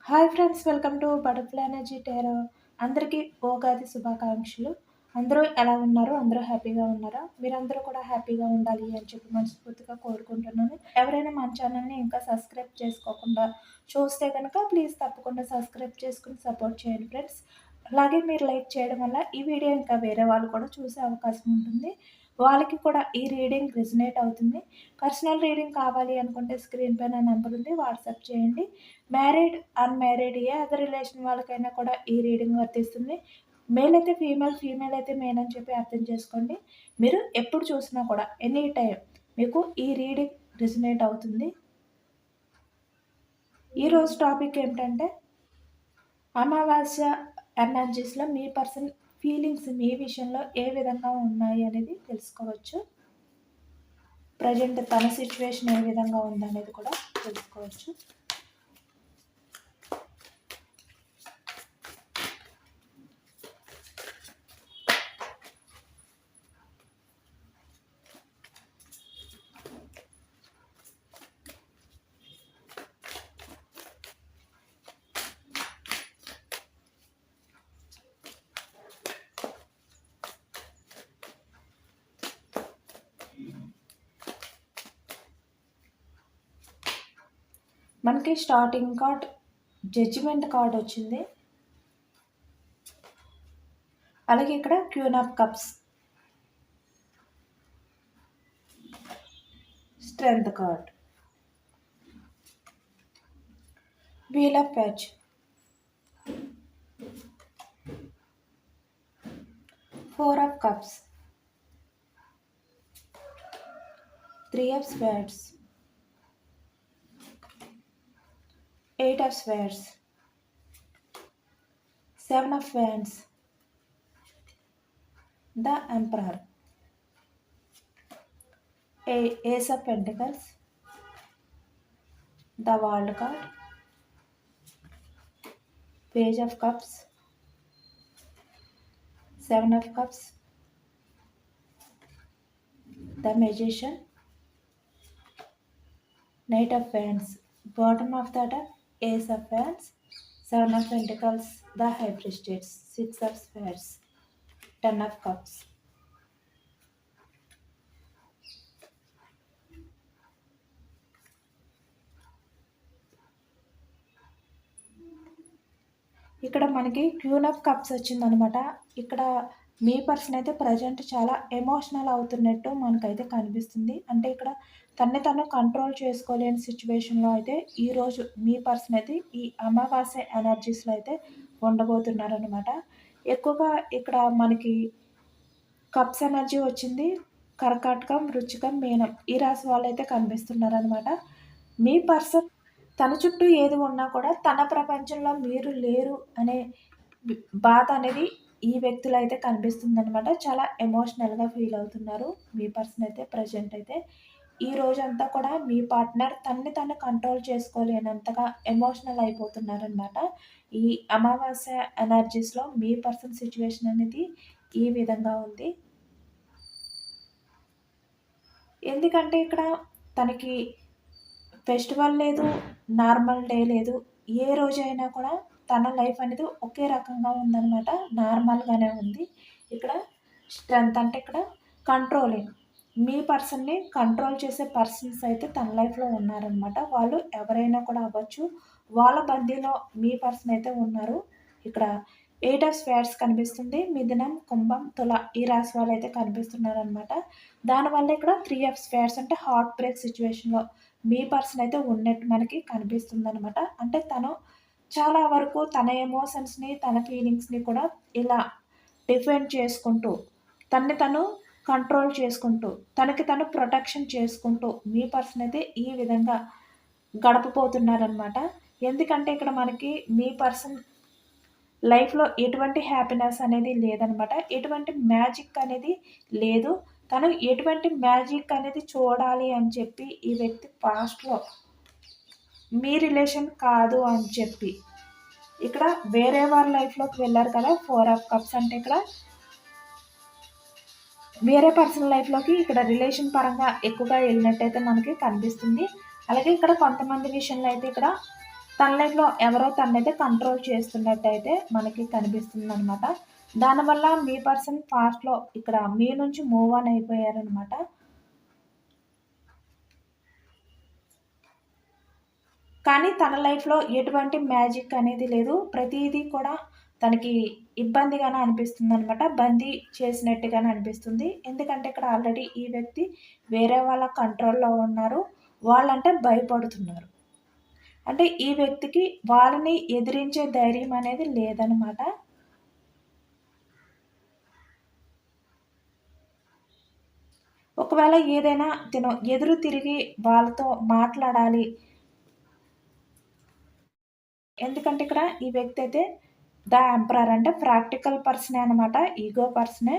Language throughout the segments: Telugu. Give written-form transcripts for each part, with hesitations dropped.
Hi friends, welcome to butterfly energy tarot. అందరికీ ఉగాది శుభాకాంక్షలు. అందరూ ఎలా ఉన్నారు? అందరూ హ్యాపీగా ఉన్నారా? మీరందరూ కూడా హ్యాపీగా ఉండాలి అని చెప్పి మనస్ఫూర్తిగా కోరుకుంటున్నాను. ఎవరైనా మన ఛానల్ని ఇంకా సబ్స్క్రైబ్ చేసుకోకుండా చూస్తే కనుక ప్లీజ్ తప్పకుండా సబ్స్క్రైబ్ చేసుకుని సపోర్ట్ చేయండి ఫ్రెండ్స్. అలాగే మీరు లైక్ చేయడం వల్ల ఈ వీడియో ఇంకా వేరే వాళ్ళు కూడా చూసే అవకాశం ఉంటుంది. వాళ్ళకి కూడా ఈ రీడింగ్ రెజనేట్ అవుతుంది. పర్సనల్ రీడింగ్ కావాలి అనుకుంటే స్క్రీన్ పైన నెంబర్ ఉంది, వాట్సాప్ చేయండి. మ్యారీడ్, అన్‌మ్యారీడ్ ఏ అదర్ రిలేషన్ వాళ్ళకైనా కూడా ఈ రీడింగ్ వర్తిస్తుంది. మేల్ అయితే ఫీమేల్, ఫీమేల్ అయితే మేల్ అని చెప్పి అర్థం చేసుకోండి. మీరు ఎప్పుడు చూసినా కూడా ఎనీ టైమ్ మీకు ఈ రీడింగ్ రెజనేట్ అవుతుంది. ఈరోజు టాపిక్ ఏంటంటే అమావాస్య ఎనర్జీస్‌లో మీ పర్సన్ ఫీలింగ్స్ మీ విషయంలో ఏ విధంగా ఉన్నాయి అనేది తెలుసుకోవచ్చు. ప్రజెంట్ తన సిట్యుయేషన్ ఏ విధంగా ఉందనేది కూడా తెలుసుకోవచ్చు. మనకి స్టార్టింగ్ కార్డ్ జడ్జిమెంట్ కార్డ్ వచ్చింది. అలాగే ఇక్కడ queen of cups, strength card, wheel of fortune, 4 of cups, 3 of swords, 8 of swords, 7 of wands, the emperor, ace of pentacles, the world card, page of cups, 7 of cups, the magician, knight of wands, bottom of the deck, ace of wands, 7 of pentacles, the high priestess, 6 of swords, 10 of cups. ఇక్కడ మనకి క్వీన్ ఆఫ్ కప్స్ వచ్చిందనమాట. ఇక్కడ మీ పర్సన్ అయితే ప్రజెంట్ చాలా ఎమోషనల్ అవుతున్నట్టు మనకైతే కనిపిస్తుంది. అంటే ఇక్కడ తను కంట్రోల్ చేసుకోలేని సిచ్యువేషన్లో అయితే ఈరోజు మీ పర్సన్ అయితే ఈ అమావాస్య ఎనర్జీస్లో అయితే ఉండబోతున్నారనమాట. ఎక్కువగా ఇక్కడ మనకి కప్స్ ఎనర్జీ వచ్చింది. కర్కాటకం, వృచ్చికం, మీనం ఈ రాశి వాళ్ళు అయితే కనిపిస్తున్నారనమాట. మీ పర్సన్ తన చుట్టూ ఏది ఉన్నా కూడా తన ప్రపంచంలో మీరు లేరు అనే బాధ అనేది ఈ వ్యక్తులు అయితే కనిపిస్తుందనమాట. చాలా ఎమోషనల్గా ఫీల్ అవుతున్నారు మీ పర్సన్ అయితే ప్రజెంట్ అయితే. ఈ రోజంతా కూడా మీ పార్ట్నర్ తను కంట్రోల్ చేసుకోలేనంతగా ఎమోషనల్ అయిపోతున్నారనమాట. ఈ అమావాస్య ఎనర్జీస్లో మీ పర్సన్ సిచ్యువేషన్ అనేది ఈ విధంగా ఉంది. ఎందుకంటే ఇక్కడ తనకి ఫెస్టివల్ లేదు, నార్మల్ డే లేదు. ఏ రోజైనా కూడా తన లైఫ్ అనేది ఒకే రకంగా ఉందనమాట. నార్మల్గానే ఉంది. ఇక్కడ స్ట్రెంత్ అంటే ఇక్కడ కంట్రోలింగ్, మీ పర్సన్ని కంట్రోల్ చేసే పర్సన్స్ అయితే తన లైఫ్లో ఉన్నారనమాట. వాళ్ళు ఎవరైనా కూడా అవ్వచ్చు. వాళ్ళ బందీలో మీ పర్సన్ అయితే ఉన్నారు. ఇక్కడ 8 ఆఫ్ స్వర్డ్స్ కనిపిస్తుంది. మిథునం, కుంభం, తుల ఈ రాశి వాళ్ళు అయితే కనిపిస్తున్నారనమాట. దానివల్ల ఇక్కడ 3 ఆఫ్ స్వర్డ్స్ అంటే హార్ట్ బ్రేక్ సిచ్యువేషన్లో మీ పర్సన్ అయితే ఉన్నట్టు మనకి కనిపిస్తుంది అనమాట. అంటే తను చాలా వరకు తన ఎమోషన్స్ని, తన ఫీలింగ్స్ని కూడా ఇలా డిఫెండ్ చేసుకుంటూ, తను కంట్రోల్ చేసుకుంటూ, తనకి తను ప్రొటెక్షన్ చేసుకుంటూ మీ పర్సన్ అయితే ఈ విధంగా గడపబోతున్నారనమాట. ఎందుకంటే ఇక్కడ మనకి మీ పర్సన్ లైఫ్లో ఎటువంటి హ్యాపీనెస్ అనేది లేదనమాట. ఎటువంటి మ్యాజిక్ అనేది లేదు. తను ఎటువంటి మ్యాజిక్ అనేది చూడాలి అని చెప్పి ఈ వ్యక్తి పాస్ట్లో మీ రిలేషన్ కాదు అని చెప్పి ఇక్కడ వేరే వాళ్ళ లైఫ్లోకి వెళ్ళారు కదా. 4 ఆఫ్ కప్స్ అంటే ఇక్కడ వేరే పర్సనల్ లైఫ్లోకి ఇక్కడ రిలేషన్ పరంగా ఎక్కువగా వెళ్ళినట్టయితే మనకి కనిపిస్తుంది. అలాగే ఇక్కడ కొంతమంది విషయంలో అయితే ఇక్కడ తన లైఫ్లో ఎవరో తనైతే కంట్రోల్ చేస్తున్నట్టయితే మనకి కనిపిస్తుంది అనమాట. దానివల్ల మీ పర్సన్ పాస్ట్‌లో ఇక్కడ మీ నుంచి మూవ్ ఆన్ అయిపోయారనమాట. కానీ తన లైఫ్‌లో ఎటువంటి మ్యాజిక్ అనేది లేదు. ప్రతీదీ కూడా తనకి ఇబ్బందిగానే అనిపిస్తుందనమాట. బందీ చేసినట్టుగానే అనిపిస్తుంది. ఎందుకంటే ఇక్కడ ఆల్రెడీ ఈ వ్యక్తి వేరే వాళ్ళ కంట్రోల్‌లో ఉన్నారు. వాళ్ళంటే భయపడుతున్నారు. అంటే ఈ వ్యక్తికి వాళ్ళని ఎదిరించే ధైర్యం అనేది లేదనమాట. ఒకవేళ ఏదైనా తిను ఎదురు తిరిగి వాళ్ళతో మాట్లాడాలి. ఎందుకంటే ఇక్కడ ఈ వ్యక్తి అయితే ద ఎంపరర్ అంటే ప్రాక్టికల్ పర్సనే అనమాట. ఈగో పర్సనే.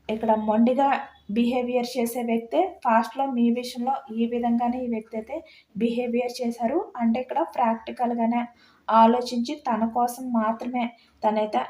ఇక్కడ మొండిగా బిహేవియర్ చేసే వ్యక్తే. పాస్ట్‌లో మీ విషయంలో ఈ విధంగానే ఈ వ్యక్తి అయితే బిహేవియర్ చేశారు. అంటే ఇక్కడ ప్రాక్టికల్‌గానే ఆలోచించి తన కోసం మాత్రమే తనైతే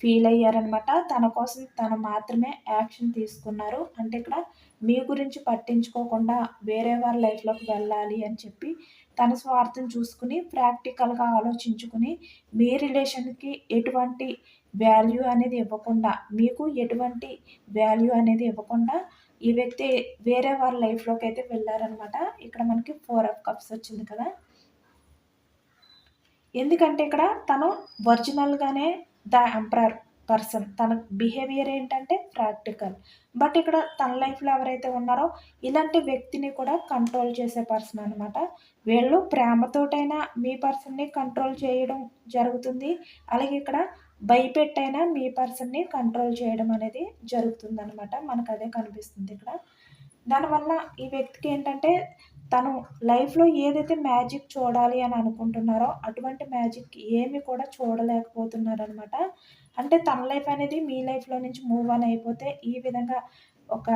ఫీల్ అయ్యారనమాట. తన కోసం తను మాత్రమే యాక్షన్ తీసుకున్నారు. అంటే ఇక్కడ మీ గురించి పట్టించుకోకుండా వేరే వారి లైఫ్‌లోకి వెళ్ళాలి అని చెప్పి తన స్వార్థం చూసుకుని ప్రాక్టికల్‌గా ఆలోచించుకుని మీ రిలేషన్‌కి ఎటువంటి వాల్యూ అనేది ఇవ్వకుండా, మీకు ఎటువంటి వాల్యూ అనేది ఇవ్వకుండా ఈ వ్యక్తి వేరే వారి లైఫ్‌లోకైతే వెళ్లారనమాట. ఇక్కడ మనకి 4 ఆఫ్ కప్స్ వచ్చింది కదా! ఎందుకంటే ఇక్కడ తను ఒరిజినల్‌గానే ద ఎంపరర్ పర్సన్. తన బిహేవియర్ ఏంటంటే ప్రాక్టికల్. బట్ ఇక్కడ తన లైఫ్‌లో ఎవరైతే ఉన్నారో ఇలాంటి వ్యక్తిని కూడా కంట్రోల్ చేసే పర్సన్ అనమాట. వీళ్ళు ప్రేమతోటైనా మీ పర్సన్‌ని కంట్రోల్ చేయడం జరుగుతుంది. అలాగే ఇక్కడ భయపెట్టైనా మీ పర్సన్‌ని కంట్రోల్ చేయడం అనేది జరుగుతుందనమాట. మనకదే కనిపిస్తుంది ఇక్కడ. దానివల్ల ఈ వ్యక్తికి ఏంటంటే తను లైఫ్‌లో ఏదైతే మ్యాజిక్ చూడాలి అని అనుకుంటున్నారో, అటువంటి మ్యాజిక్ ఏమి కూడా చూడలేకపోతున్నారనమాట. అంటే తన లైఫ్ అనేది మీ లైఫ్‌లో నుంచి మూవ్ ఆన్ అయిపోతే ఈ విధంగా ఒక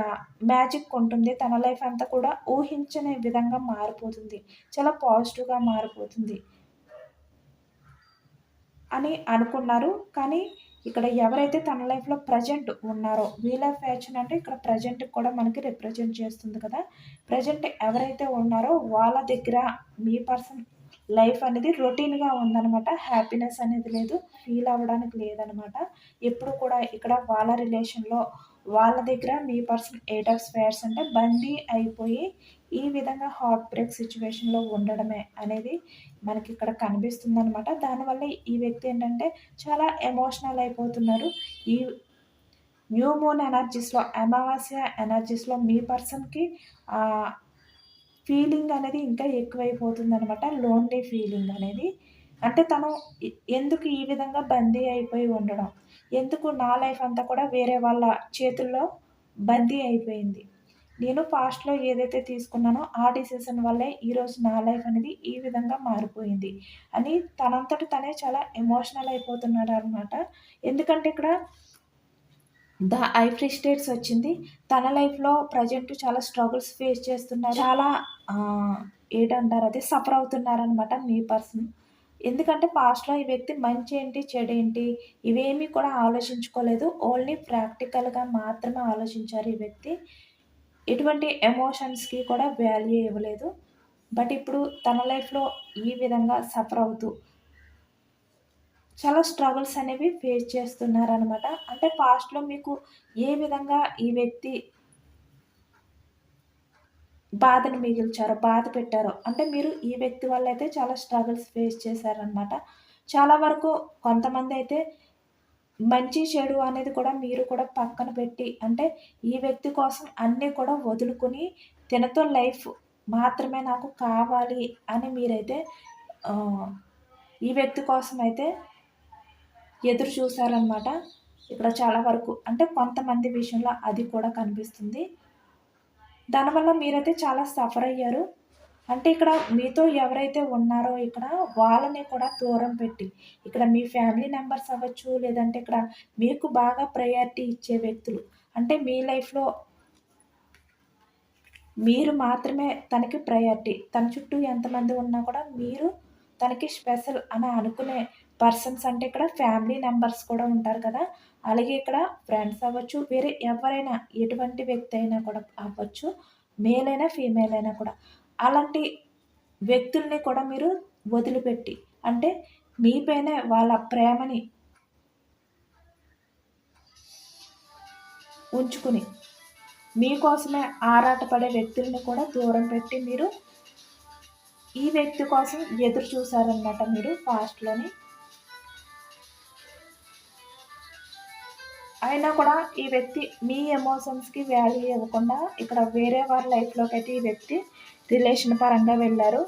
మ్యాజిక్ ఉంటుంది. తన లైఫ్ అంతా కూడా ఊహించని విధంగా మారిపోతుంది. చాలా పాజిటివ్‌గా మారిపోతుంది అని అనుకున్నారు. కానీ ఇక్కడ ఎవరైతే తన లైఫ్‌లో ప్రెజెంట్ ఉన్నారో వీల్ ఆఫ్ ఫార్చ్యూన్ అంటే ఇక్కడ ప్రెజెంట్‌కి కూడా మనకి రిప్రజెంట్ చేస్తుంది కదా! ప్రెజెంట్ ఎవరైతే ఉన్నారో వాళ్ళ దగ్గర మీ పర్సన్ లైఫ్ అనేది రొటీన్‌గా ఉందనమాట. హ్యాపీనెస్ అనేది లేదు. ఫీల్ అవ్వడానికి లేదనమాట. ఎప్పుడు కూడా ఇక్కడ వాళ్ళ రిలేషన్‌లో వాళ్ళ దగ్గర మీ పర్సన్ 8 ఆఫ్ స్పేర్స్ అంటే బందీ అయిపోయి ఈ విధంగా హార్ట్ బ్రేక్ సిట్యుయేషన్‌లో ఉండడమే అనేది మనకిక్కడ కనిపిస్తుందనమాట. దానివల్ల ఈ వ్యక్తి ఏంటంటే చాలా ఎమోషనల్ అయిపోతున్నారు. ఈ న్యూ మూన్ ఎనర్జీస్‌లో అమావాస్య ఎనర్జీస్‌లో మీ పర్సన్‌కి ఫీలింగ్ అనేది ఇంకా ఎక్కువైపోతుందనమాట. లోన్లీ ఫీలింగ్ అనేది. అంటే తను ఎందుకు ఈ విధంగా బందీ అయిపోయి ఉండడం? ఎందుకు నా లైఫ్ అంతా కూడా వేరే వాళ్ళ చేతుల్లో బందీ అయిపోయింది. నేను పాస్ట్‌లో ఏదైతే తీసుకున్నానో ఆ డెసిషన్ వల్లే ఈరోజు నా లైఫ్ అనేది ఈ విధంగా మారిపోయింది అని తనంతట తనే చాలా ఎమోషనల్ అయిపోతున్నాడనమాట. ఎందుకంటే ఇక్కడ ద ఐఫ్రీ స్టేట్స్ వచ్చింది. తన లైఫ్‌లో ప్రెజెంట్ చాలా స్ట్రగుల్స్ ఫేస్ చేస్తున్నారు. చాలా ఏటంటారు అది సఫర్ అవుతున్నారనమాట మీ పర్సన్. ఎందుకంటే పాస్ట్‌లో ఈ వ్యక్తి మంచేంటి, చెడేంటి ఇవేమీ కూడా ఆలోచించుకోలేదు. ఓన్లీ ప్రాక్టికల్‌గా మాత్రమే ఆలోచించారు ఈ వ్యక్తి. ఎటువంటి ఎమోషన్స్‌కి కూడా వాల్యూ ఇవ్వలేదు. బట్ ఇప్పుడు తన లైఫ్‌లో ఈ విధంగా సఫర్ అవుతూ చాలా స్ట్రగుల్స్ అనేవి ఫేస్ చేస్తున్నారనమాట. అంటే పాస్ట్‌లో మీకు ఏ విధంగా ఈ వ్యక్తి బాధను మిగిల్చారో, బాధ పెట్టారో అంటే మీరు ఈ వ్యక్తి వల్ల అయితే చాలా స్ట్రగుల్స్ ఫేస్ చేశారనమాట. చాలా వరకు కొంతమందైతే మంచి, చెడు అనేది కూడా మీరు కూడా పక్కన పెట్టి అంటే ఈ వ్యక్తి కోసం అన్నీ కూడా వదులుకొని తినతో లైఫ్ మాత్రమే నాకు కావాలి అని మీరైతే ఆహ్, ఈ వ్యక్తి కోసం అయితే ఎదురు చూసారనమాట. ఇక్కడ చాలా వరకు అంటే కొంతమంది విషయంలో అది కూడా కనిపిస్తుంది. దానివల్ల మీరైతే చాలా సఫర్ అయ్యారు. అంటే ఇక్కడ మీతో ఎవరైతే ఉన్నారో ఇక్కడ వాళ్ళని కూడా దూరం పెట్టి, ఇక్కడ మీ ఫ్యామిలీ మెంబర్స్ అవ్వచ్చు, లేదంటే ఇక్కడ మీకు బాగా ప్రయారిటీ ఇచ్చే వ్యక్తులు. అంటే మీ లైఫ్‌లో మీరు మాత్రమే తనకి ప్రయారిటీ. తన చుట్టూ ఎంతమంది ఉన్నా కూడా మీరు తనకి స్పెషల్ అని అనుకునే పర్సన్స్ అంటే ఇక్కడ ఫ్యామిలీ మెంబర్స్ కూడా ఉంటారు కదా! అలాగే ఇక్కడ ఫ్రెండ్స్ అవ్వచ్చు, వేరే ఎవరైనా ఎటువంటి వ్యక్తి అయినా కూడా అవ్వచ్చు. మేల్ అయినా, ఫీమేల్ అయినా కూడా. అలాంటి వ్యక్తుల్ని కూడా మీరు వదిలిపెట్టి, అంటే మీపైనే వాళ్ళ ప్రేమని ఉంచుకుని మీకోసమే ఆరాటపడే వ్యక్తుల్ని కూడా దూరం పెట్టి మీరు ఈ వ్యక్తి కోసం ఎదురు చూసారనమాట మీరు పాస్ట్‌లోని. అయినా కూడా ఈ వ్యక్తి మీ ఎమోషన్స్‌కి వాల్యూ ఇవ్వకుండా ఇక్కడ వేరే వారి లైఫ్‌లోకైతే ఈ వ్యక్తి రిలేషన్ పరంగా వెళ్లారు.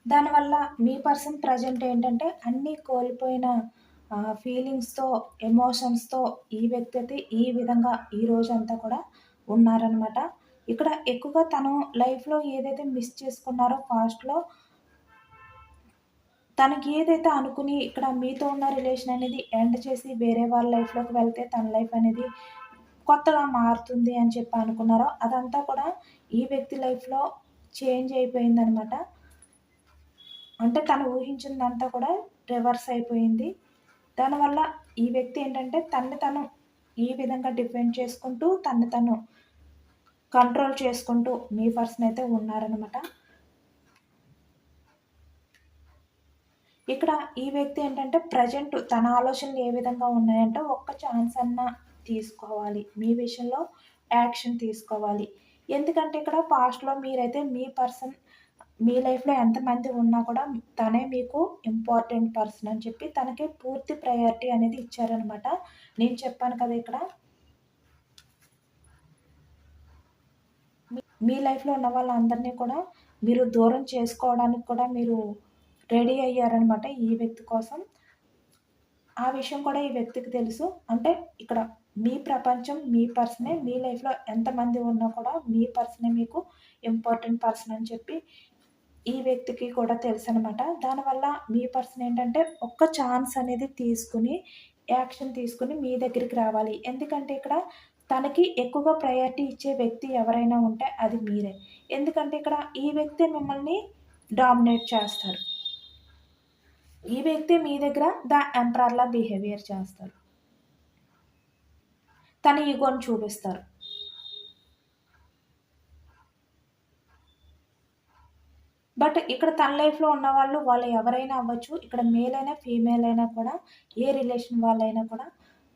దానివల్ల మీ పర్సన్ ప్రెజెంట్ ఏంటంటే అన్నీ కోల్పోయిన ఫీలింగ్స్‌తో, ఎమోషన్స్‌తో ఈ వ్యక్తి అయితే ఈ విధంగా ఈ రోజంతా కూడా ఉన్నారనమాట. ఇక్కడ ఎక్కువగా తను లైఫ్‌లో ఏదైతే మిస్ చేసుకున్నారో పాస్ట్‌లో తనకి ఏదైతే అనుకుని ఇక్కడ మీతో ఉన్న రిలేషన్ అనేది ఎండ్ చేసి వేరే వాళ్ళ లైఫ్‌లోకి వెళ్తే తన లైఫ్ అనేది కొత్తగా మారుతుంది అని చెప్పి అనుకున్నారో అదంతా కూడా ఈ వ్యక్తి లైఫ్‌లో చేంజ్ అయిపోయిందనమాట. అంటే తను ఊహించిందంతా కూడా రివర్స్ అయిపోయింది. దానివల్ల ఈ వ్యక్తి ఏంటంటే తనని తను ఈ విధంగా డిఫెండ్ చేసుకుంటూ, తనని తను కంట్రోల్ చేసుకుంటూ మీ పర్సన్ అయితే ఉన్నారనమాట. ఇక్కడ ఈ వ్యక్తి ఏంటంటే ప్రెజెంట్ తన ఆలోచనలు ఏ విధంగా ఉన్నాయంటే ఒక్క ఛాన్స్ అన్నా తీసుకోవాలి. మీ విషయంలో యాక్షన్ తీసుకోవాలి. ఎందుకంటే ఇక్కడ పాస్ట్‌లో మీరైతే మీ పర్సన్ మీ లైఫ్‌లో ఎంతమంది ఉన్నా కూడా తనే మీకు ఇంపార్టెంట్ పర్సన్ అని చెప్పి తనకి పూర్తి ప్రయారిటీ అనేది ఇచ్చారనమాట. నేను చెప్పాను కదా ఇక్కడ మీ లైఫ్‌లో ఉన్న వాళ్ళందరినీ కూడా మీరు దూరం చేసుకోవడానికి కూడా మీరు రెడీ అయ్యారనమాట ఈ వ్యక్తి కోసం. ఆ విషయం కూడా ఈ వ్యక్తికి తెలుసు. అంటే ఇక్కడ మీ ప్రపంచం మీ పర్సనే. మీ లైఫ్‌లో ఎంతమంది ఉన్నా కూడా మీ పర్సనే మీకు ఇంపార్టెంట్ పర్సన్ అని చెప్పి ఈ వ్యక్తికి కూడా తెలుసనమాట. దానివల్ల మీ పర్సన్ ఏంటంటే ఒక్క ఛాన్స్ అనేది తీసుకొని, యాక్షన్ తీసుకొని మీ దగ్గరికి రావాలి. ఎందుకంటే ఇక్కడ తనకి ఎక్కువగా ప్రయారిటీ ఇచ్చే వ్యక్తి ఎవరైనా ఉంటే అది మీరే. ఎందుకంటే ఇక్కడ ఈ వ్యక్తే మిమ్మల్ని డామినేట్ చేస్తారు. ఈ వ్యక్తి మీ దగ్గర ఎంపరర్‌లా బిహేవియర్ చేస్తారు. తన ఇగోని చూపిస్తారు. బట్ ఇక్కడ తన లైఫ్‌లో ఉన్నవాళ్ళు వాళ్ళు ఎవరైనా అవ్వచ్చు. ఇక్కడ మేల్ అయినా, ఫీమేల్ అయినా కూడా ఏ రిలేషన్ వాళ్ళైనా కూడా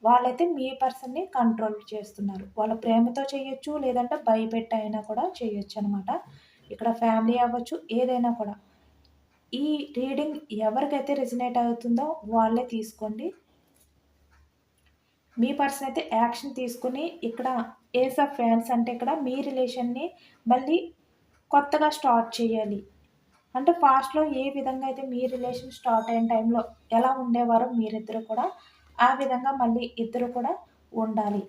వాళ్ళైతే మీ పర్సన్‌ని కంట్రోల్ చేస్తున్నారు. వాళ్ళ ప్రేమతో చేయొచ్చు, లేదంటే భయపెట్టి అయినా కూడా చేయొచ్చనమాట. ఇక్కడ ఫ్యామిలీ అవ్వచ్చు, ఏదైనా కూడా. ఈ రీడింగ్ ఎవరికైతే రెజొనేట్ అవుతుందో వాళ్ళే తీసుకోండి. మీ పర్సన్ అయితే యాక్షన్ తీసుకొని ఇక్కడ ఏస్ ఆఫ్ ఫ్యాన్స్ అంటే ఇక్కడ మీ రిలేషన్‌ని మళ్ళీ కొత్తగా స్టార్ట్ చేయాలి. అంటే పాస్ట్‌లో ఏ విధంగా అయితే మీ రిలేషన్ స్టార్ట్ అయిన టైంలో ఎలా ఉండేవారో మీరిద్దరు కూడా, ఆ విధంగా మళ్ళీ ఇద్దరు కూడా ఉండాలి.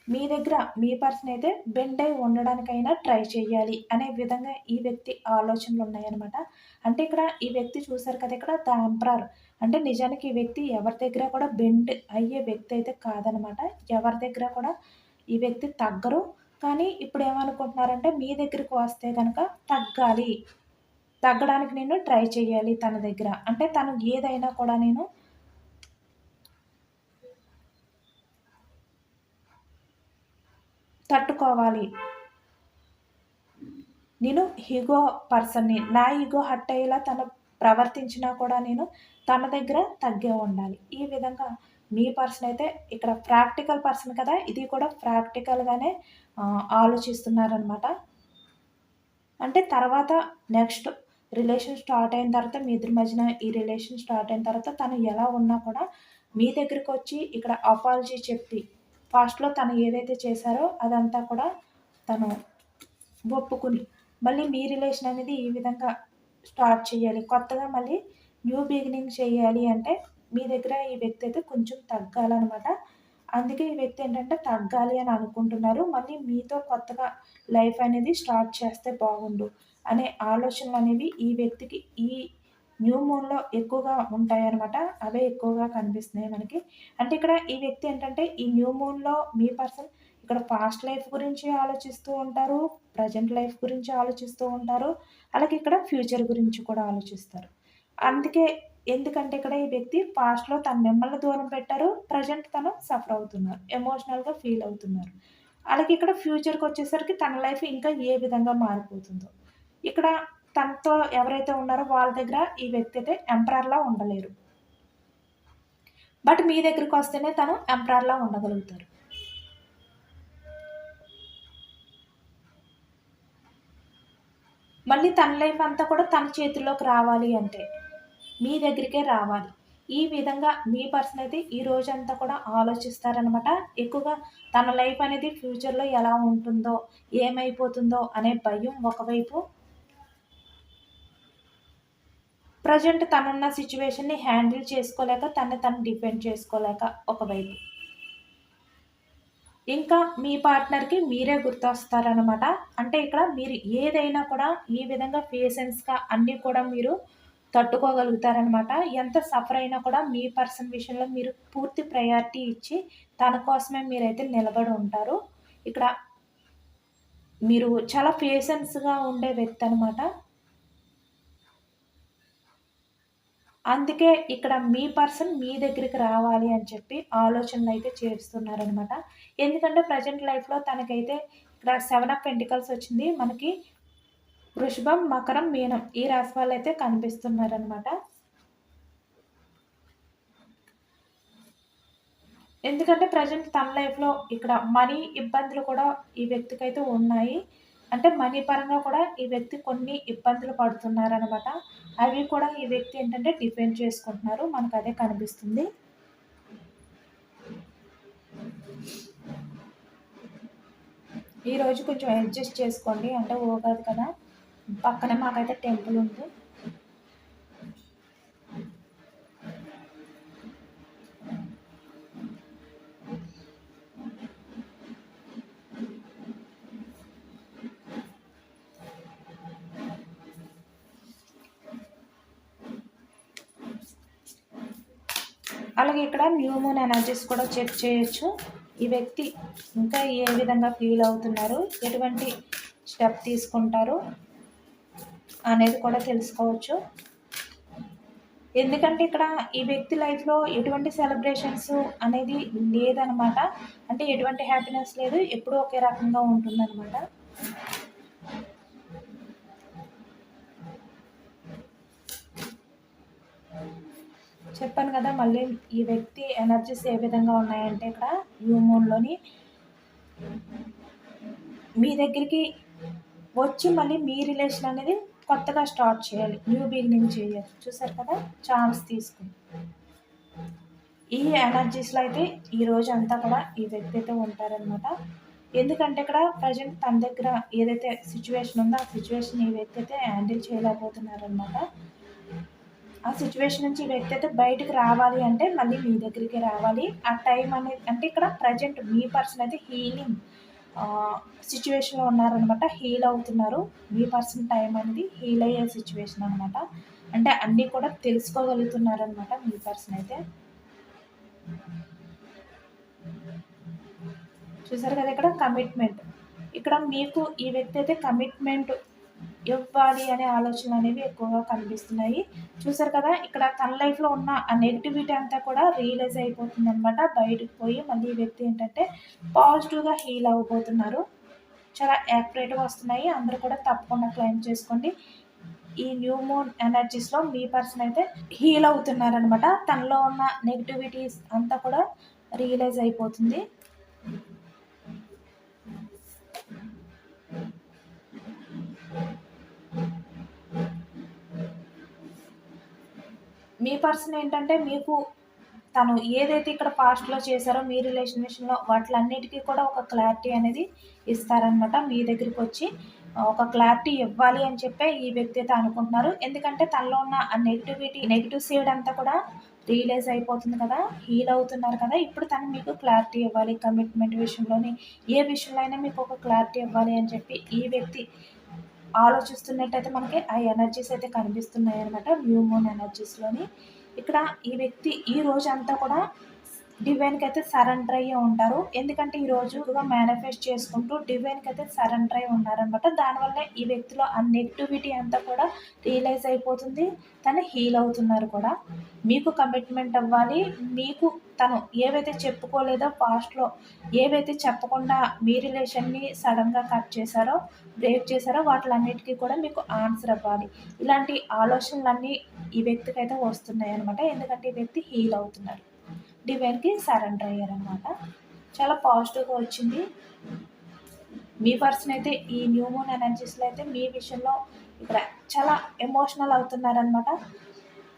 మీ దగ్గర మీ పర్సన్ అయితే బెండ్ అయి ఉండడానికైనా ట్రై చేయాలి అనే విధంగా ఈ వ్యక్తి ఆలోచనలున్నాయనమాట. అంటే ఇక్కడ ఈ వ్యక్తి చూసారు కదా ఇక్కడ ద ఎంపరర్ అంటే నిజానికి ఈ వ్యక్తి ఎవరి దగ్గర కూడా బెండ్ అయ్యే వ్యక్తి అయితే కాదనమాట. ఎవరి దగ్గర కూడా ఈ వ్యక్తి తగ్గరు. కానీ ఇప్పుడేమనుకుంటున్నారంటే మీ దగ్గరికి వస్తే గనక తగ్గాలి. తగ్గడానికి నేను ట్రై చేయాలి తన దగ్గర. అంటే తను ఏదైనా కూడా నేను తట్టుకోవాలి. నేను ఇగో పర్సన్‌ని. నా ఇగో హర్ట్ అయ్యేలా తను ప్రవర్తించినా కూడా నేను తన దగ్గర తగ్గే ఉండాలి. ఈ విధంగా మీ పర్సన్ అయితే ఇక్కడ ప్రాక్టికల్ పర్సన్ కదా! ఇది కూడా ప్రాక్టికల్‌గానే ఆలోచిస్తున్నారనమాట. అంటే తర్వాత నెక్స్ట్ రిలేషన్ స్టార్ట్ అయిన తర్వాత మీ ఇద్దరి మధ్యన ఈ రిలేషన్ స్టార్ట్ అయిన తర్వాత తను ఎలా ఉన్నా కూడా మీ దగ్గరకొచ్చి ఇక్కడ అపాలజీ చెప్పి పాస్ట్‌లో తను ఏదైతే చేశారో అదంతా కూడా తను ఒప్పుకుని మళ్ళీ మీ రిలేషన్ అనేది ఈ విధంగా స్టార్ట్ చేయాలి. కొత్తగా మళ్ళీ న్యూ బిగినింగ్ చేయాలి అంటే మీ దగ్గర ఈ వ్యక్తి అయితే కొంచెం తగ్గాలనమాట. అందుకే ఈ వ్యక్తి ఏంటంటే తగ్గాలి అని అనుకుంటున్నారు. మళ్ళీ మీతో కొత్తగా లైఫ్ అనేది స్టార్ట్ చేస్తే బాగుండు అనే ఆలోచనలనేవి ఈ వ్యక్తికి ఈ న్యూ మూన్‌లో ఎక్కువగా ఉంటాయనమాట. అవే ఎక్కువగా కనిపిస్తున్నాయి మనకి. అంటే ఇక్కడ ఈ వ్యక్తి ఏంటంటే ఈ న్యూ మూన్‌లో మీ పర్సన్ ఇక్కడ పాస్ట్ లైఫ్ గురించి ఆలోచిస్తూ ఉంటారు. ప్రెజెంట్ లైఫ్ గురించి ఆలోచిస్తూ ఉంటారు. అలాగే ఇక్కడ ఫ్యూచర్ గురించి కూడా ఆలోచిస్తారు. అందుకే ఎందుకంటే ఇక్కడ ఈ వ్యక్తి పాస్ట్‌లో తను మిమ్మల్ని దూరం పెట్టారు. ప్రెజెంట్ తను సఫర్ అవుతున్నారు. ఎమోషనల్‌గా ఫీల్ అవుతున్నారు. అలాగే ఇక్కడ ఫ్యూచర్‌కొచ్చేసరికి తన లైఫ్ ఇంకా ఏ విధంగా మారిపోతుందో. ఇక్కడ తనతో ఎవరైతే ఉన్నారో వాళ్ళ దగ్గర ఈ వ్యక్తి అయితే ఎంపరర్‌లా ఉండలేరు. బట్ మీ దగ్గరికొస్తేనే తను ఎంపరర్‌లా ఉండగలుగుతారు. మళ్ళీ తన లైఫ్ అంతా కూడా తన చేతుల్లోకి రావాలి అంటే, మీ దగ్గరికే రావాలి. ఈ విధంగా మీ పర్సన్ అయితే ఈ రోజంతా కూడా ఆలోచిస్తారనమాట. ఎక్కువగా తన లైఫ్ అనేది ఫ్యూచర్‌లో ఎలా ఉంటుందో, ఏమైపోతుందో అనే భయం ఒకవైపు, ప్రెజెంట్ తనున్న సిట్యుయేషన్‌ని హ్యాండిల్ చేసుకోలేక తనని తను డిఫెండ్ చేసుకోలేక ఒకవైపు. ఇంకా మీ పార్ట్నర్‌కి మీరే గుర్తొస్తారనమాట. అంటే ఇక్కడ మీరు ఏదైనా కూడా ఈ విధంగా పేషెన్స్‌గా అన్నీ కూడా మీరు తట్టుకోగలుగుతారనమాట. ఎంత సఫర్ అయినా కూడా మీ పర్సన్ విషయంలో మీరు పూర్తి ప్రయారిటీ ఇచ్చి తన కోసమే మీరైతే నిలబడి ఉంటారు. ఇక్కడ మీరు చాలా పేషెన్స్‌గా ఉండే వ్యక్తి అనమాట. అందుకే ఇక్కడ మీ పర్సన్ మీ దగ్గరికి రావాలి అని చెప్పి ఆలోచనలైతే చేస్తున్నారనమాట. ఎందుకంటే ప్రెజెంట్ లైఫ్‌లో తనకైతే ఇక్కడ 7 ఆఫ్ పెంటికల్స్ వచ్చింది. మనకి వృషభం, మకరం, మీనం ఈ రాశి వాళ్ళైతే కనిపిస్తున్నారనమాట. ఎందుకంటే ప్రెజెంట్ తన లైఫ్‌లో ఇక్కడ మనీ ఇబ్బందులు కూడా ఈ వ్యక్తికైతే ఉన్నాయి. అంటే మనీ పరంగా కూడా ఈ వ్యక్తి కొన్ని ఇబ్బందులు పడుతున్నారనమాట. అవి కూడా ఈ వ్యక్తి ఏంటంటే డిఫెండ్ చేసుకుంటున్నారు. మనకదే కనిపిస్తుంది. ఈరోజు కొంచెం అడ్జస్ట్ చేసుకోండి. అంటే ఉగాది కదా! పక్కనే మాకైతే టెంపుల్ ఉంది. అలాగే ఇక్కడ న్యూ మూన్ ఎనర్జీస్ కూడా చెక్ చేయొచ్చు. ఈ వ్యక్తి ఇంకా ఏ విధంగా ఫీల్ అవుతున్నారు, ఎటువంటి స్టెప్ తీసుకుంటారు అనేది కూడా తెలుసుకోవచ్చు. ఎందుకంటే ఇక్కడ ఈ వ్యక్తి లైఫ్‌లో ఎటువంటి సెలబ్రేషన్స్ అనేది లేదనమాట. అంటే ఎటువంటి హ్యాపీనెస్ లేదు. ఎప్పుడూ ఒకే రకంగా ఉంటుందనమాట. చెప్పాను కదా! మళ్ళీ ఈ వ్యక్తి ఎనర్జీస్ ఏ విధంగా ఉన్నాయంటే ఇక్కడ న్యూ మూన్‌లోని మీ దగ్గరికి వచ్చి మళ్ళీ మీ రిలేషన్ అనేది కొత్తగా స్టార్ట్ చేయాలి. న్యూ బిగినింగ్ చేయాలి. చూసారు కదా! ఛాన్స్ తీసుకొని. ఈ ఎనర్జీస్‌లో అయితే ఈ రోజంతా కూడా ఈ వ్యక్తి అయితే ఉంటారనమాట. ఎందుకంటే ఇక్కడ ప్రెజెంట్ తన దగ్గర ఏదైతే సిట్యుయేషన్ ఉందో ఆ సిట్యుయేషన్ ఈ వ్యక్తి అయితే హ్యాండిల్ చేయలేకపోతున్నారనమాట. ఆ సిట్యుయేషన్ నుంచి ఈ వ్యక్తి అయితే బయటకి రావాలి అంటే మళ్ళీ మీ దగ్గరికి రావాలి. ఆ టైం అనేది అంటే ఇక్కడ ప్రెజెంట్ మీ పర్సన్ అయితే హీలింగ్ సిట్యుయేషన్‌లో ఉన్నారనమాట. హీల్ అవుతున్నారు. మీ పర్సన్ టైం అనేది హీల్ అయ్యే సిట్యుయేషన్ అనమాట. అంటే అన్నీ కూడా తెలుసుకోగలుగుతున్నారనమాట మీ పర్సన్ అయితే. చూసారు కదా ఇక్కడ కమిట్మెంట్. ఇక్కడ మీకు ఈ వ్యక్తి అయితే కమిట్మెంట్ ఇవ్వాలి అనే ఆలోచనలు అనేవి ఎక్కువగా కనిపిస్తున్నాయి. చూసారు కదా! ఇక్కడ తన లైఫ్‌లో ఉన్న ఆ నెగటివిటీ అంతా కూడా రియలైజ్ అయిపోతుందనమాట. బయటకు పోయి మళ్ళీ ఈ వ్యక్తి ఏంటంటే పాజిటివ్‌గా హీల్ అవ్వబోతున్నారు. చాలా యాక్యురేట్‌గా వస్తున్నాయి. అందరూ కూడా తప్పకుండా క్లెయిమ్ చేసుకోండి. ఈ న్యూ మూన్ ఎనర్జీస్‌లో మీ పర్సన్ అయితే హీల్ అవుతున్నారనమాట. తనలో ఉన్న నెగటివిటీస్ అంతా కూడా రియలైజ్ అయిపోతుంది. మీ పర్సన్ ఏంటంటే మీకు తను ఏదైతే ఇక్కడ పాస్ట్‌లో చేశారో మీ రిలేషన్ విషయంలో వాటిలన్నిటికీ కూడా ఒక క్లారిటీ అనేది ఇస్తారనమాట. మీ దగ్గరికొచ్చి ఒక క్లారిటీ ఇవ్వాలి అని చెప్పే ఈ వ్యక్తి అయితే అనుకుంటున్నారు. ఎందుకంటే తనలో ఉన్న ఆ నెగటివ్ సైడ్ అంతా కూడా రియలైజ్ అయిపోతుంది కదా! హీల్ అవుతున్నారు కదా! ఇప్పుడు తను మీకు క్లారిటీ ఇవ్వాలి. కమిట్మెంట్ విషయంలోని ఏ విషయంలో అయినా మీకు ఒక క్లారిటీ ఇవ్వాలి అని చెప్పి ఈ వ్యక్తి ఆలోచిస్తున్నట్టయితే మనకి ఆ ఎనర్జీస్ అయితే కనిపిస్తున్నాయనమాట. New moon ఎనర్జీస్‌లోని. ఇక్కడ ఈ వ్యక్తి ఈ రోజంతా కూడా డివైన్‌కి అయితే సరెండర్ అయ్యే ఉంటారు. ఎందుకంటే ఈరోజు ఎక్కువగా మేనిఫెస్ట్ చేసుకుంటూ డివైన్‌కి అయితే సరెండర్ అయ్యి ఉన్నారనమాట. దానివల్ల ఈ వ్యక్తిలో ఆ నెగటివిటీ అంతా కూడా రియలైజ్ అయిపోతుంది. తను హీల్ అవుతున్నారు కూడా. మీకు కమిట్మెంట్ అవ్వాలి. మీకు తను ఏవైతే చెప్పుకోలేదో పాస్ట్‌లో, ఏవైతే చెప్పకుండా మీ రిలేషన్‌ని సడెన్‌గా కట్ చేశారో, బ్రేక్ చేశారో వాటిలన్నిటికి కూడా మీకు ఆన్సర్ అవ్వాలి. ఇలాంటి ఆలోచనలన్నీ ఈ వ్యక్తికైతే వస్తున్నాయన్నమాట. ఎందుకంటే ఈ వ్యక్తి హీల్ అవుతున్నారు. డివైన్‌కి సరెండర్ అయ్యారనమాట. చాలా పాజిటివ్‌గా వచ్చింది. మీ పర్సన్ అయితే ఈ న్యూ మూన్ ఎనర్జీస్‌లో అయితే మీ విషయంలో ఇక్కడ చాలా ఎమోషనల్ అవుతున్నారనమాట.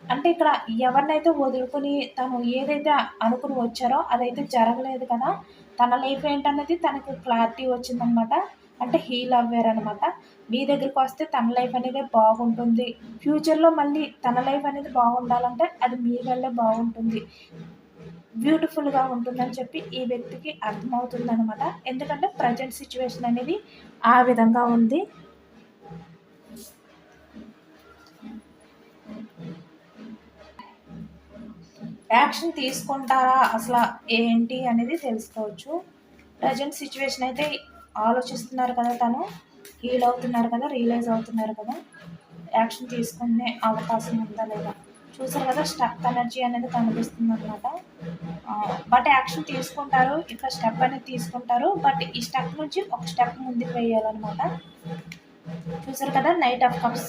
అంటే ఇక్కడ ఎవరినైతే వదులుకొని తను ఏదైతే అనుకుని వచ్చారో అదైతే జరగలేదు కదా! తన లైఫ్ ఏంటనేది తనకు క్లారిటీ వచ్చిందనమాట. అంటే హీల్ అవ్వారనమాట. మీ దగ్గరికొస్తే తన లైఫ్ అనేది బాగుంటుంది. ఫ్యూచర్‌లో మళ్ళీ తన లైఫ్ అనేది బాగుండాలంటే అది మీ వల్లే బాగుంటుంది. బ్యూటిఫుల్‌గా ఉంటుందని చెప్పి ఈ వ్యక్తికి అర్థమవుతుందనమాట. ఎందుకంటే ప్రెజెంట్ సిట్యుయేషన్ అనేది ఆ విధంగా ఉంది. యాక్షన్ తీసుకుంటారా అసల ఏంటి అనేది తెలుసుకోవచ్చు. ప్రెజెంట్ సిట్యుయేషన్ అయితే ఆలోచిస్తున్నారు కదా తను. హీల్ అవుతున్నారు కదా! రియలైజ్ అవుతున్నారు కదా! యాక్షన్ తీసుకునే అవకాశం ఉందా లేదా? చూసారు కదా! స్టక్ ఎనర్జీ అనేది కనిపిస్తుందనమాట. బట్ యాక్షన్ తీసుకుంటారు. ఇక్కడ స్టెప్ అనేది తీసుకుంటారు. బట్ ఈ స్టెప్ నుంచి ఒక స్టెప్ ముందుకు వేయాలనమాట. చూసారు కదా! Knight of cups.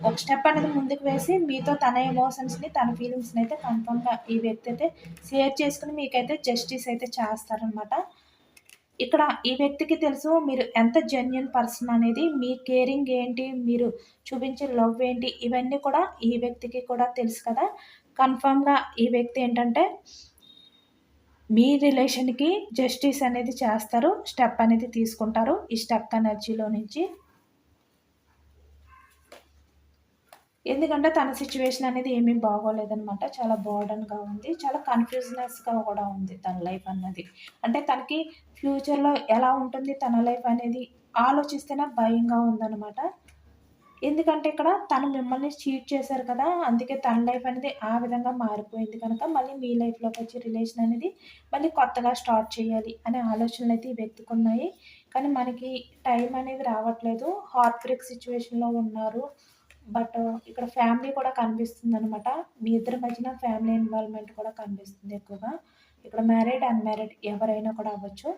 ఒక స్టెప్ అనేది ముందుకు వేసి మీతో తన ఎమోషన్స్‌ని, తన ఫీలింగ్స్‌ని అయితే కన్ఫర్మ్‌గా ఈ వ్యక్తి అయితే షేర్ చేసుకొని మీకైతే జస్టిస్ అయితే చేస్తారనమాట. ఇక్కడ ఈ వ్యక్తికి తెలుసు మీరు ఎంత జెన్యూన్ పర్సన్ అనేది, మీ కేరింగ్ ఏంటి, మీరు చూపించే లవ్ ఏంటి, ఇవన్నీ కూడా ఈ వ్యక్తికి కూడా తెలుసు కదా! కన్ఫర్మ్‌గా ఈ వ్యక్తి ఏంటంటే మీ రిలేషన్‌కి జస్టిస్ అనేది చేస్తారు. స్టెప్ అనేది తీసుకుంటారు. ఈ స్టక్ ఎనర్జీలో నుంచి. ఎందుకంటే తన సిట్యుయేషన్ అనేది ఏమీ బాగోలేదనమాట. చాలా బర్డెన్‌గా ఉంది. చాలా కన్‌ఫ్యూజనెస్‌గా కూడా ఉంది తన లైఫ్ అన్నది. అంటే తనకి ఫ్యూచర్‌లో ఎలా ఉంటుంది తన లైఫ్ అనేది ఆలోచిస్తేనే భయంగా ఉందనమాట. ఎందుకంటే ఇక్కడ తను మిమ్మల్ని చీట్ చేశారు కదా! అందుకే తన లైఫ్ అనేది ఆ విధంగా మారిపోయింది కనుక మళ్ళీ మీ లైఫ్‌లోకొచ్చి రిలేషన్ అనేది మళ్ళీ కొత్తగా స్టార్ట్ చేయాలి అనే ఆలోచనలైతే ఈ వ్యక్తికున్నాయి. కానీ మనకి టైం అనేది రావట్లేదు. హార్ట్ బ్రేక్ సిట్యుయేషన్‌లో ఉన్నారు. బట్ ఇక్కడ ఫ్యామిలీ కూడా కనిపిస్తుందనమాట. మీ ఇద్దరి మధ్యన ఫ్యామిలీ ఇన్వాల్వ్‌మెంట్ కూడా కనిపిస్తుంది ఎక్కువగా. ఇక్కడ మ్యారీడ్, అన్‌మ్యారీడ్ ఎవరైనా కూడా అవ్వచ్చు.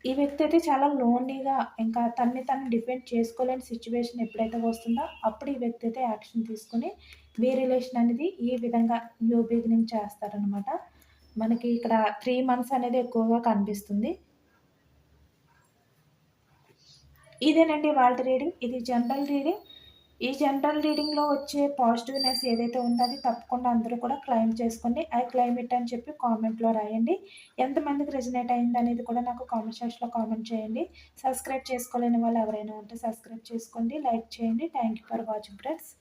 ఈ వ్యక్తి అయితే చాలా లోన్‌లీగా ఇంకా తనని తను డిఫెండ్ చేసుకోలేని సిట్యుయేషన్ ఎప్పుడైతే వస్తుందో, అప్పుడు ఈ వ్యక్తి అయితే యాక్షన్ తీసుకొని మీ రిలేషన్ అనేది ఈ విధంగా న్యూ బిగినింగ్ చేస్తారనమాట. మనకి ఇక్కడ 3 మంత్స్ అనేది ఎక్కువగా కనిపిస్తుంది. ఇదేనండి ఇవాల్టి రీడింగ్. ఇది జనరల్ రీడింగ్. ఈ జనరల్ రీడింగ్‌లో వచ్చే పాజిటివ్‌నెస్ ఏదైతే ఉందో అది తప్పకుండా అందరూ కూడా క్లెయిమ్ చేసుకోండి. ఐ క్లెయిమ్ ఇట్ అని చెప్పి కామెంట్‌లో రాయండి. ఎంతమందికి రెజొనేట్ అయిందనేది కూడా నాకు కామెంట్ సెక్షన్‌లో కామెంట్ చేయండి. సబ్స్క్రైబ్ చేసుకోలేని వాళ్ళు ఎవరైనా ఉంటే సబ్స్క్రైబ్ చేసుకోండి. లైక్ చేయండి. Thank you for watching friends.